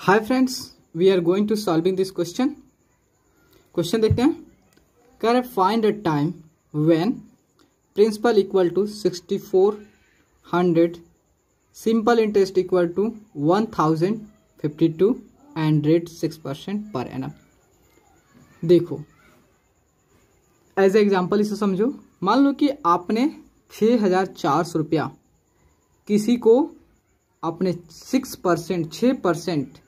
Hi friends, we are going to solving this question देखते हैं। कह रहे find a time when principal equal to 6400, simple interest equal to 1052 and rate 6% per annum. देखो as a example इसे समझो। मान लो कि आपने 6400 रुपया किसी को अपने 6%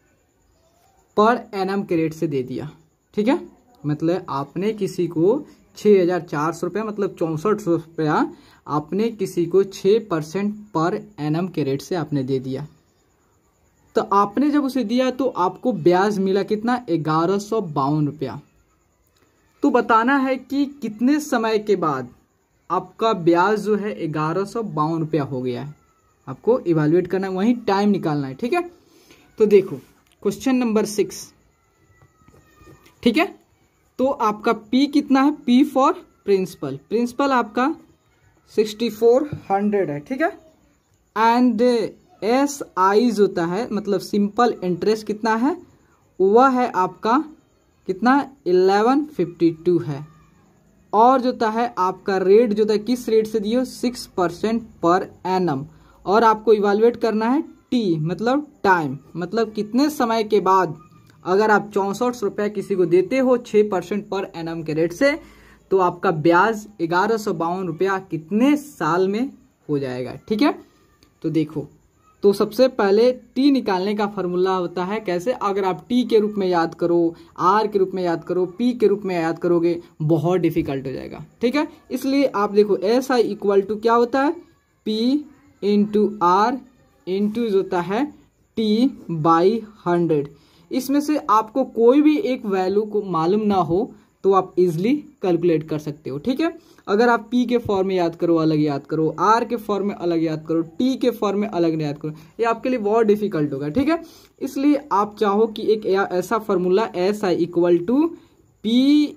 पर एनम के रेट से दे दिया। ठीक है, मतलब आपने किसी को 6400 रुपया मतलब 6400 रुपया आपने किसी को 6% पर एनम के रेट से आपने दे दिया। तो आपने जब उसे दिया तो आपको ब्याज मिला कितना, 1152 रुपया। तो बताना है कि कितने समय के बाद आपका ब्याज जो है 1152 रुपया हो गया है। आपको इवैल्यूएट करना है, वही टाइम निकालना है। ठीक है, तो देखो क्वेश्चन नंबर 6। ठीक है, तो आपका P कितना है, P फॉर प्रिंसिपल आपका 6400 है। ठीक है, एंड SI होता है मतलब सिंपल इंटरेस्ट कितना है, वह है आपका कितना 1152 है। और जो है आपका रेट जो है किस रेट से दिए, 6% पर एनम। और आपको इवैल्यूएट करना है T मतलब टाइम, मतलब कितने समय के बाद अगर आप 6400 रुपया किसी को देते हो 6% पर एनम के रेट से, तो आपका ब्याज 1152 रुपया कितने साल में हो जाएगा। ठीक है, तो देखो, तो सबसे पहले T निकालने का फॉर्मूला होता है कैसे, अगर आप T के रूप में याद करो, R के रूप में याद करो, P के रूप में याद करोगे, बहुत डिफिकल्ट हो जाएगा। ठीक है, इसलिए आप देखो SI इक्वल टू क्या होता है, P इंटू R इंटू होता है T बाई 100। इसमें से आपको कोई भी एक वैल्यू को मालूम ना हो तो आप इजिली कैलकुलेट कर सकते हो। ठीक है, अगर आप P के फॉर्म में याद करो अलग याद करो, R के फॉर्म में अलग याद करो, T के फॉर्म में अलग याद करो, ये आपके लिए बहुत डिफिकल्ट होगा। ठीक है, इसलिए आप चाहो कि एक ऐसा formula SI equal to P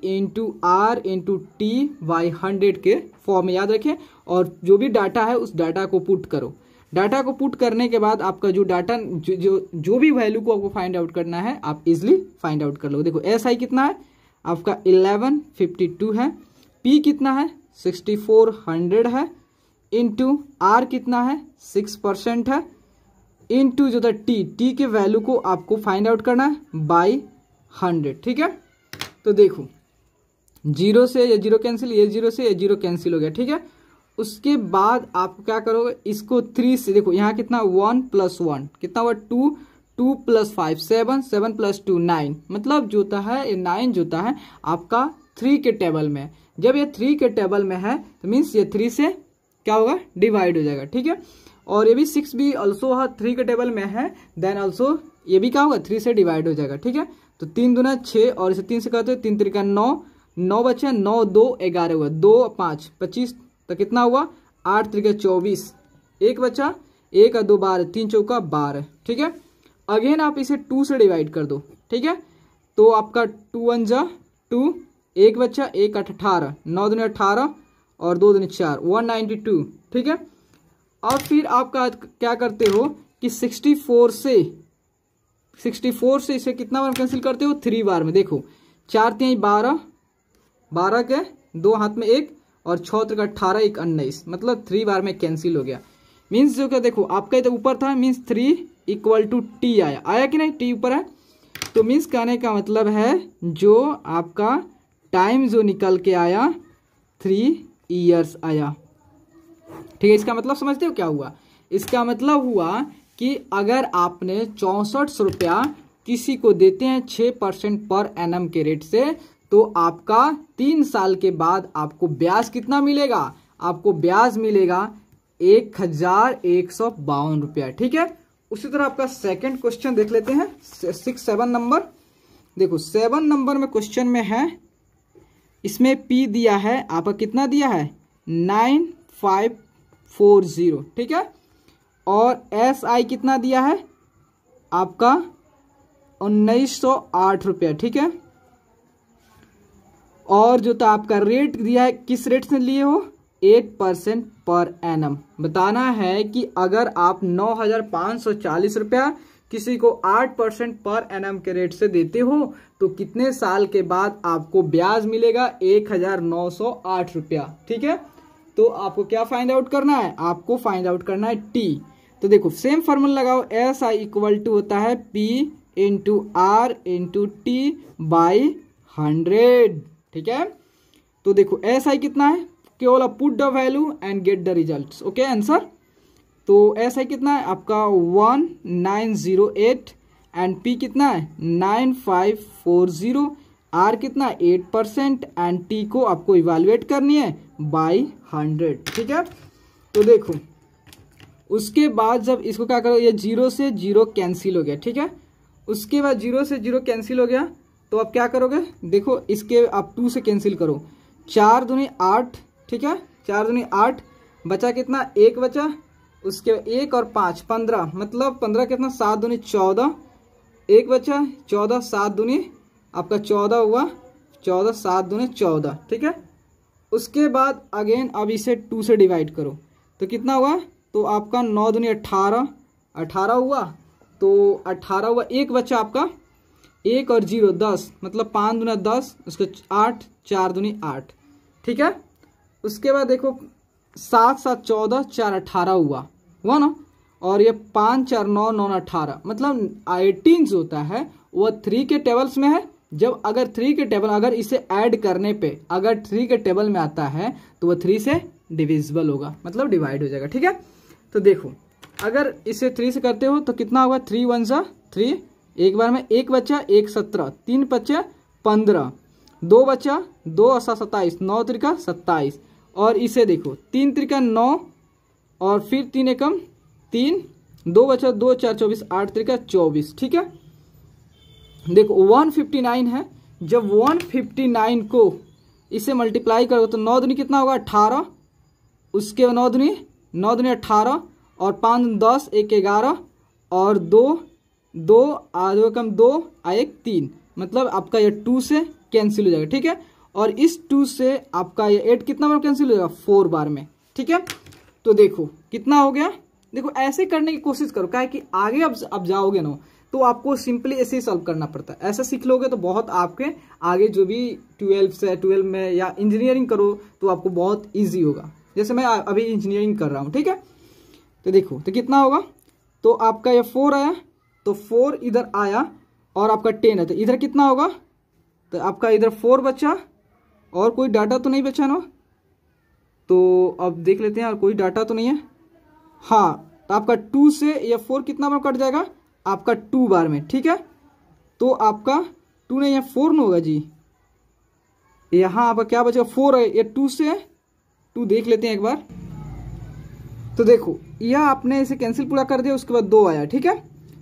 into R into T by 100 के फॉर्म में याद रखें, और जो भी डाटा है उस डाटा को पुट करो। डाटा को पुट करने के बाद आपका जो डाटा जो भी वैल्यू को आपको फाइंड आउट करना है आप इजिली फाइंड आउट कर लो। देखो SI कितना है आपका 1152 है, P कितना है 6400 है, इंटू R कितना है 6% है, इंटू जो था T के वैल्यू को आपको फाइंड आउट करना है बाई 100। ठीक है, तो देखो 0 से ये 0 कैंसिल, ये 0 से ये 0 कैंसिल हो गया। ठीक है, उसके बाद आप क्या करोगे, इसको 3 से देखो यहाँ कितना 1 + 1 कितना हुआ 2, 2 + 5 7, 7 + 2 9, मतलब जो होता है ये 9 जो होता है आपका 3 के टेबल में। जब ये 3 के टेबल में है तो मीन्स ये 3 से क्या होगा, डिवाइड हो जाएगा। ठीक है, और ये भी 6 भी ऑल्सो 3 के टेबल में है, देन ऑल्सो ये भी क्या होगा 3 से डिवाइड हो जाएगा। ठीक है, तो 3 दूना 6 और इसे 3 से करते हो 3 3 9, 9 बचे 9 2 11 हुआ, 2 5 25, तो कितना हुआ 8 3 24, 1 बचा 1 2 12, 3 चौका 12। ठीक है, अगेन आप इसे 2 से डिवाइड कर दो। ठीक है, तो आपका 2 1 जा 2, 1 बचा 1 8 18, 9 दूनी 18 और 2 दूनी 4, 192। ठीक है, और फिर आपका क्या करते हो कि 64 से इसे कितना बार कैंसिल करते हो, 3 बार में। देखो 4 3 12, 12 के 2 हाथ में 1 और 6 3 18, 1 19, मतलब 3 बार में कैंसिल हो गया। मीन्स जो क्या देखो आपका इधर ऊपर था, मीन्स 3 इक्वल टू T आया कि नहीं, T ऊपर है। तो मीन्स कहने का मतलब है जो आपका टाइम जो निकल के आया 3 ईयर्स आया। ठीक है, इसका मतलब समझते हो क्या हुआ, इसका मतलब हुआ कि अगर आपने 6400 रुपया किसी को देते हैं 6% पर एनम के रेट से, तो आपका 3 साल के बाद आपको ब्याज कितना मिलेगा, आपको ब्याज मिलेगा 1152 रुपया। ठीक है, उसी तरह आपका सेकंड क्वेश्चन देख लेते हैं 7 नंबर। देखो 7 नंबर में क्वेश्चन में है, इसमें P दिया है आपका कितना दिया है 9540। ठीक है, और SI कितना दिया है आपका 1908 रुपया। ठीक है, और जो था आपका रेट दिया है किस रेट से लिए हो, 8% पर एनम। बताना है कि अगर आप 9540 रुपया किसी को 8% पर एनम के रेट से देते हो तो कितने साल के बाद आपको ब्याज मिलेगा? 1908 रुपया। ठीक है, तो आपको क्या फाइंड आउट करना है? आपको फाइंड आउट करना है टी। तो देखो सेम फॉर्मूला लगाओ, एस आई इक्वल टू होता है P into R into T by 100। ठीक है, तो देखो एस आई कितना है, केवल put the value and get the result. Okay answer, तो एस आई कितना है आपका 1908 एंड पी कितना है 9540, आर कितना 8% एंड टी को आपको इवेलुएट करनी है बाई 100। ठीक है, तो देखो उसके बाद जब इसको क्या करो, ये 0 से 0 कैंसिल हो गया। ठीक है, उसके बाद 0 से 0 कैंसिल हो गया तो आप क्या करोगे, देखो इसके आप 2 से कैंसिल करो, 4 दूनी 8। ठीक है, 4 दूनी 8, बचा कितना 1 बचा, उसके 1 और 5 15, मतलब 15 कितना 7 दूनी 14, 1 बचा 14, 7 दूनी आपका 14 हुआ, 14 7 दूनी 14। ठीक है, उसके बाद अगेन अब इसे 2 से डिवाइड करो तो कितना हुआ, तो आपका 9 दूनी 18, 18 हुआ, तो 18 हुआ, 1 बचा आपका 1 और 0 10, मतलब 5 दूना 10, उसके 8, 4 दूनी 8। ठीक है, उसके बाद देखो 7 7 14, 4 18 हुआ ना, और ये 5 4 9 9 18, मतलब 18 जो होता है वो 3 के टेबल्स में है। जब अगर 3 के टेबल अगर इसे ऐड करने पे अगर 3 के टेबल में आता है तो वो 3 से डिविजिबल होगा, मतलब डिवाइड हो जाएगा। ठीक है, तो देखो अगर इसे 3 से करते हो तो कितना होगा, 3 1 जा 3, एक बार में 1 बचा 1 17, 3 बचा 15, 2 बचा 2 और 7 27, 9 त्रिका 27, और इसे देखो 3 त्रिका 9 और फिर 3 एकम 3, 2 बचा 2 4 24, 8 त्रिका 24। ठीक है, देखो 159 है, जब 159 को इसे मल्टीप्लाई करो तो 9 दूनी कितना होगा 18, उसके 9 दूनी 18 और 5 10, 1 11 और 2 2 2 कम 2 1 3, मतलब आपका ये 2 से कैंसिल हो जाएगा। ठीक है, और इस 2 से आपका ये 8 कितना बार कैंसिल हो जाएगा 4 बार में। ठीक है, तो देखो कितना हो गया, देखो ऐसे करने की कोशिश करो, क्या है कि आगे अब जाओगे ना तो आपको सिंपली ऐसे ही सॉल्व करना पड़ता है। ऐसा सीख लोगे तो बहुत आपके आगे जो भी 12 में या इंजीनियरिंग करो तो आपको बहुत इजी होगा, जैसे मैं अभी इंजीनियरिंग कर रहा हूँ। ठीक है, तो देखो तो कितना होगा, तो आपका ये 4 आया, तो 4 इधर आया और आपका 10 है, तो इधर कितना होगा, तो आपका इधर 4 बचा और कोई डाटा तो नहीं बचा ना, तो अब देख लेते हैं और कोई डाटा तो नहीं है। हाँ, तो आपका 2 से ये 4 कितना बार कट जाएगा आपका 2 बार में। ठीक है, तो आपका 2 नहीं है 4 नहीं होगा जी, यहाँ आपका क्या बचेगा 4 है, ये 2 से 2 देख लेते हैं एक बार, तो देखो यह आपने इसे कैंसिल पूरा कर दिया, उसके बाद 2 आया। ठीक है,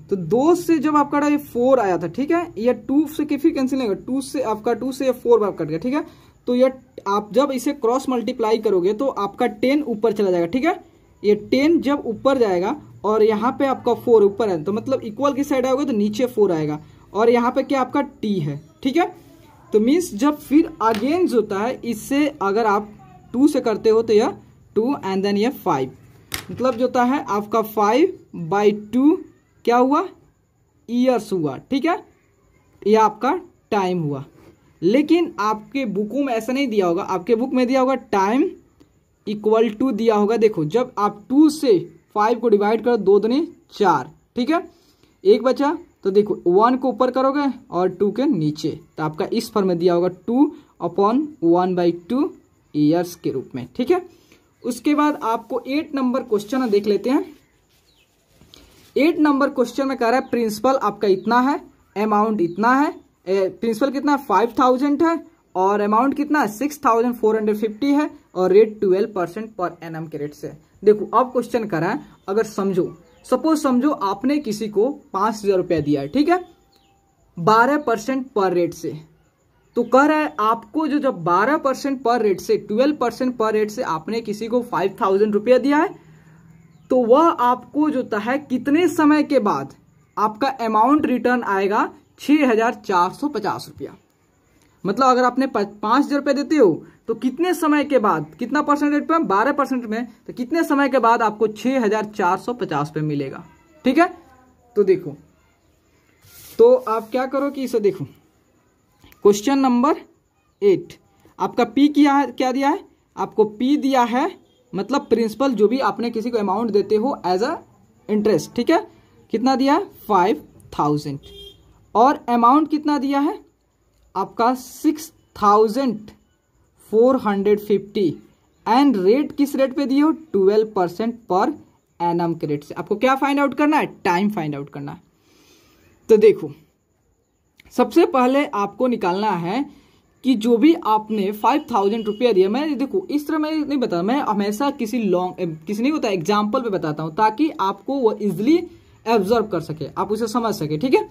तो 2 से जब आपका ये 4 आया था, ठीक है, ये 2 से फिर कैंसिल नहीं होगा, 2 से आपका 2 से ये 4 बार कट गया। ठीक है, तो ये आप जब इसे क्रॉस मल्टीप्लाई करोगे तो आपका 10 ऊपर चला जाएगा। ठीक है, ये 10 जब ऊपर जाएगा और यहाँ पे आपका 4 ऊपर है, तो मतलब इक्वल की साइड आओगे तो नीचे 4 आएगा, और यहाँ पे क्या आपका t है। ठीक है, तो मीन्स जब फिर अगेन जो होता है इससे अगर आप 2 से करते हो तो यह 2 एंड देन ये 5, मतलब जो होता है आपका 5/2 क्या हुआ ईयर्स हुआ। ठीक है, यह आपका टाइम हुआ, लेकिन आपके बुकों में ऐसा नहीं दिया होगा, आपके बुक में दिया होगा टाइम इक्वल टू दिया होगा। देखो जब आप 2 से 5 को डिवाइड करो 2 दूनी 4। ठीक है, 1 बचा, तो देखो 1 को ऊपर करोगे और 2 के नीचे, तो आपका इस फॉर्म में दिया होगा 2/1/2 ईयर्स के रूप में। ठीक है, उसके बाद आपको 8 नंबर क्वेश्चन देख लेते हैं। 8 नंबर क्वेश्चन में कह रहा है प्रिंसिपल आपका इतना है, अमाउंट इतना है, प्रिंसिपल कितना 5000 है और अमाउंट कितना 6450 है और रेट 12% पर एनम के रेट से। देखो अब क्वेश्चन कर रहा है, अगर समझो सपोज समझो आपने किसी को 5000 रुपया दिया है, ठीक है, 12% पर रेट से, तो कह रहा है आपको जो जब 12% पर रेट से 12% पर रेट से आपने किसी को 5000 रुपया दिया है, तो वह आपको जो है कितने समय के बाद आपका अमाउंट रिटर्न आएगा 6450 रुपया। मतलब अगर आपने 5000 रुपये देते हो तो कितने समय के बाद, कितना परसेंट रेट पे 12% में, तो कितने समय के बाद आपको 6450 रुपये मिलेगा। ठीक है, तो देखो तो आप क्या करो कि इसे देखो, क्वेश्चन नंबर 8 आपका पी क्या दिया है, आपको पी दिया है मतलब प्रिंसिपल, जो भी आपने किसी को अमाउंट देते हो एज अ इंटरेस्ट, ठीक है, कितना दिया है 5000, और अमाउंट कितना दिया है आपका 6450, एंड रेट किस रेट पे दिए हो 12% पर एनम के रेट से। आपको क्या फाइंड आउट करना है, टाइम फाइंड आउट करना है। तो देखो सबसे पहले आपको निकालना है कि जो भी आपने 5000 रुपया दिया, मैं देखो इस तरह मैं नहीं बताता, मैं हमेशा किसी नहीं होता एग्जाम्पल पे बताता हूं ताकि आपको वो इजिली एब्जॉर्व कर सके, आप उसे समझ सके, ठीक है।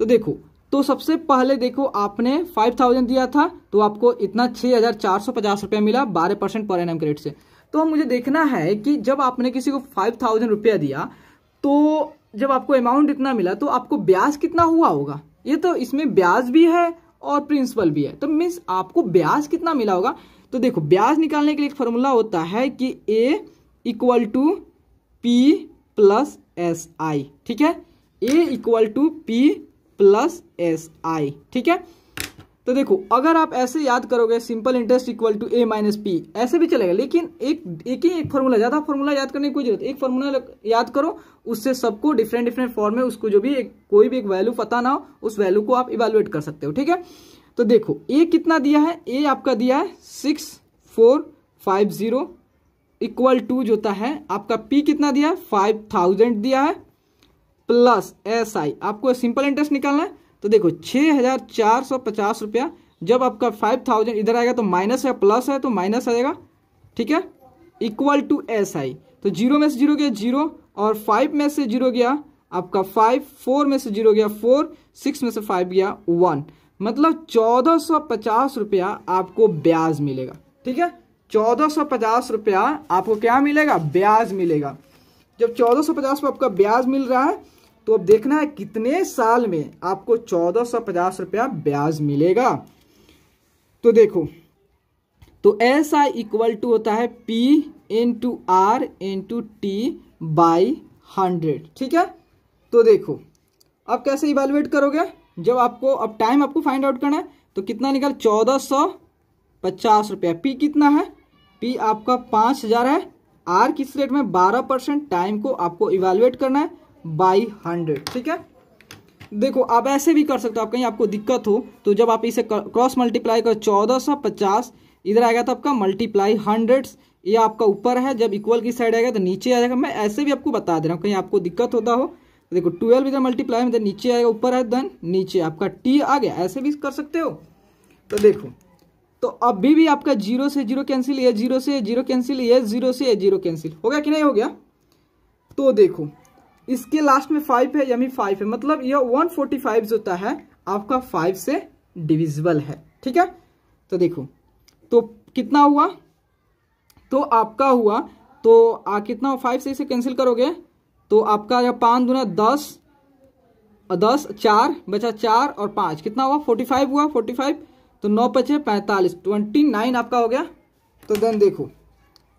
तो देखो, तो सबसे पहले देखो आपने 5000 दिया था तो आपको इतना 6450 रुपया मिला 12% पर एनम के रेट से। तो मुझे देखना है कि जब आपने किसी को 5000 रुपया दिया तो जब आपको अमाउंट इतना मिला तो आपको ब्याज कितना हुआ होगा, ये तो इसमें ब्याज भी है और प्रिंसिपल भी है, तो मीन्स आपको ब्याज कितना मिला होगा। तो देखो ब्याज निकालने के लिए एक फॉर्मूला होता है कि A equal to P plus S I, ठीक है, A equal to P plus S I, ठीक है। तो देखो अगर आप ऐसे याद करोगे simple interest equal to A minus P, ऐसे भी चलेगा, लेकिन एक फॉर्मूला, ज्यादा फॉर्मूला याद करने की कोई जरूरत, एक फॉर्मूला याद करो, उससे सबको डिफरेंट फॉर्म में उसको जो भी कोई भी एक वैल्यू पता ना हो उस वैल्यू को आप इवेलुएट कर सकते हो, ठीक है। तो देखो A कितना दिया है, A आपका दिया है 6450 इक्वल टू जो होता है आपका P कितना दिया है 5000 दिया है प्लस एस आई, आपको सिंपल इंटरेस्ट निकालना है। तो देखो 6450 रुपया, जब आपका 5000 इधर आएगा तो माइनस है, प्लस है तो माइनस आएगा, ठीक है, इक्वल टू एस आई। तो 0 में से 0 गया 0, और 5 में से 0 गया आपका 5, 4 में से 0 गया 4, 6 में से 5 गया 1, मतलब 1450 रुपया आपको ब्याज मिलेगा, ठीक है। 1450 रुपया आपको क्या मिलेगा, ब्याज मिलेगा। जब 1450 पे आपका ब्याज मिल रहा है तो अब देखना है कितने साल में आपको 1450 रुपया ब्याज मिलेगा। तो देखो, तो एस आई इक्वल टू होता है P into R into T by 100, ठीक है। तो देखो अब कैसे इवेलुएट करोगे, जब आपको अब टाइम आपको फाइंड आउट करना है तो कितना निकल 1450 रुपया, P कितना है, P आपका 5000 है, R किस रेट में 12%, टाइम को आपको इवेलुएट करना है बाई 100, ठीक है। देखो आप ऐसे भी कर सकते हो, आप कहीं आपको दिक्कत हो तो जब आप इसे क्रॉस मल्टीप्लाई करो 1450 इधर आएगा तो आपका मल्टीप्लाई 100, ये आपका ऊपर है, जब इक्वल की साइड आएगा तो नीचे आ जाएगा। मैं ऐसे भी आपको बता दे रहा हूँ, कहीं आपको दिक्कत होता हो तो देखो 12 इधर मल्टीप्लाई में नीचे आएगा, ऊपर है देन नीचे आपका T आ गया, ऐसे भी कर सकते हो। तो देखो, तो अभी भी आपका 0 से 0 कैंसिल, ये 0 से 0 कैंसिल, ये 0 से 0 कैंसिल हो गया कि नहीं हो गया। तो देखो इसके लास्ट में 5 है, यमी 5 है, मतलब ये 145 जो होता है आपका 5 से डिविजिबल है, ठीक है। तो देखो तो कितना हुआ, तो आपका हुआ तो कितना 5 से इसे कैंसिल करोगे तो आपका 5 दूना 10, 10 4 बचा 4 और 5 कितना हुआ 45 हुआ, 45 तो 9 बचे 45, 29 आपका हो गया। तो देन देखो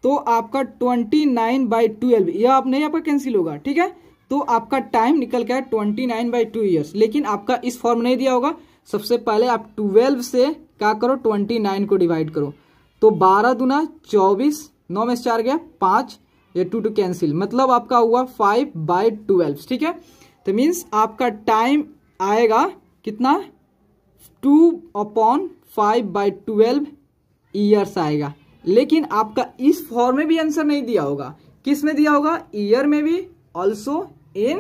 तो आपका 29/12 यह आप नहीं आपका कैंसिल होगा, ठीक है। तो आपका टाइम निकल गया 29/2 ईयर्स, लेकिन आपका इस फॉर्म नहीं दिया होगा। सबसे पहले आप 12 से क्या करो 29 को डिवाइड करो, तो 12 दूना 24, 9 में से 4 गया 5, ये 2 कैंसिल, मतलब आपका हुआ 5/12, ठीक है। तो मीन्स आपका टाइम आएगा कितना 2/5/12 ईयर्स आएगा, लेकिन आपका इस फॉर्म में भी आंसर नहीं दिया होगा, किस में दिया होगा, ईयर में भी, ऑल्सो इन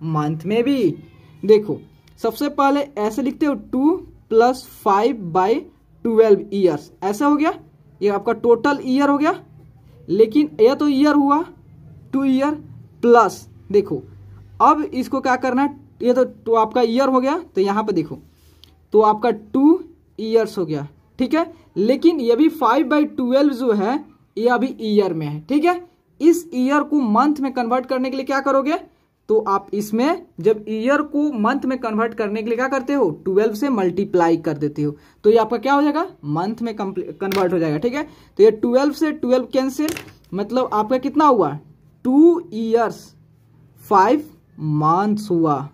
मंथ में भी। देखो सबसे पहले ऐसे लिखते हो 2 + 5/12 ईयर्स, ऐसा हो गया, ये आपका टोटल ईयर हो गया, लेकिन यह तो ईयर हुआ 2 ईयर प्लस, देखो अब इसको क्या करना है, ये तो आपका ईयर हो गया, तो यहां पे देखो तो आपका 2 ईयर्स हो गया, ठीक है। लेकिन ये भी 5/12 जो है ये अभी ईयर में है, ठीक है। इस ईयर को मंथ में कन्वर्ट करने के लिए क्या करोगे, तो आप इसमें जब ईयर को मंथ में कन्वर्ट करने के लिए क्या करते हो 12 से मल्टीप्लाई कर देते हो, तो ये आपका क्या हो जाएगा मंथ में कन्वर्ट हो जाएगा, ठीक है। तो ये 12 से 12 कैंसिल, मतलब आपका कितना हुआ 2 ईयर्स 5 मंथ्स हुआ,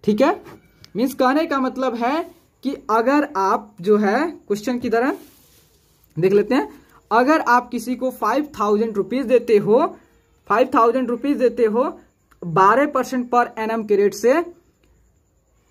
ठीक है, मीन्स कहने का मतलब है कि अगर आप जो है क्वेश्चन की तरह देख लेते हैं, अगर आप किसी को 5,000 रुपीज देते हो, 5,000 रुपीज देते हो 12% पर एनम के रेट से,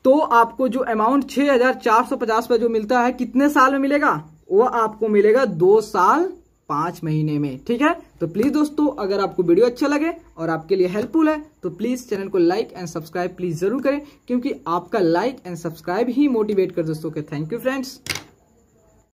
तो आपको जो अमाउंट 6,450 पर जो मिलता है कितने साल में मिलेगा, वो आपको मिलेगा 2 साल 5 महीने में। ठीक है, तो प्लीज दोस्तों अगर आपको वीडियो अच्छा लगे और आपके लिए हेल्पफुल है तो प्लीज चैनल को लाइक एंड सब्सक्राइब प्लीज जरूर करें, क्योंकि आपका like and subscribe he motivate कर दोस्तों के। Thank you friends.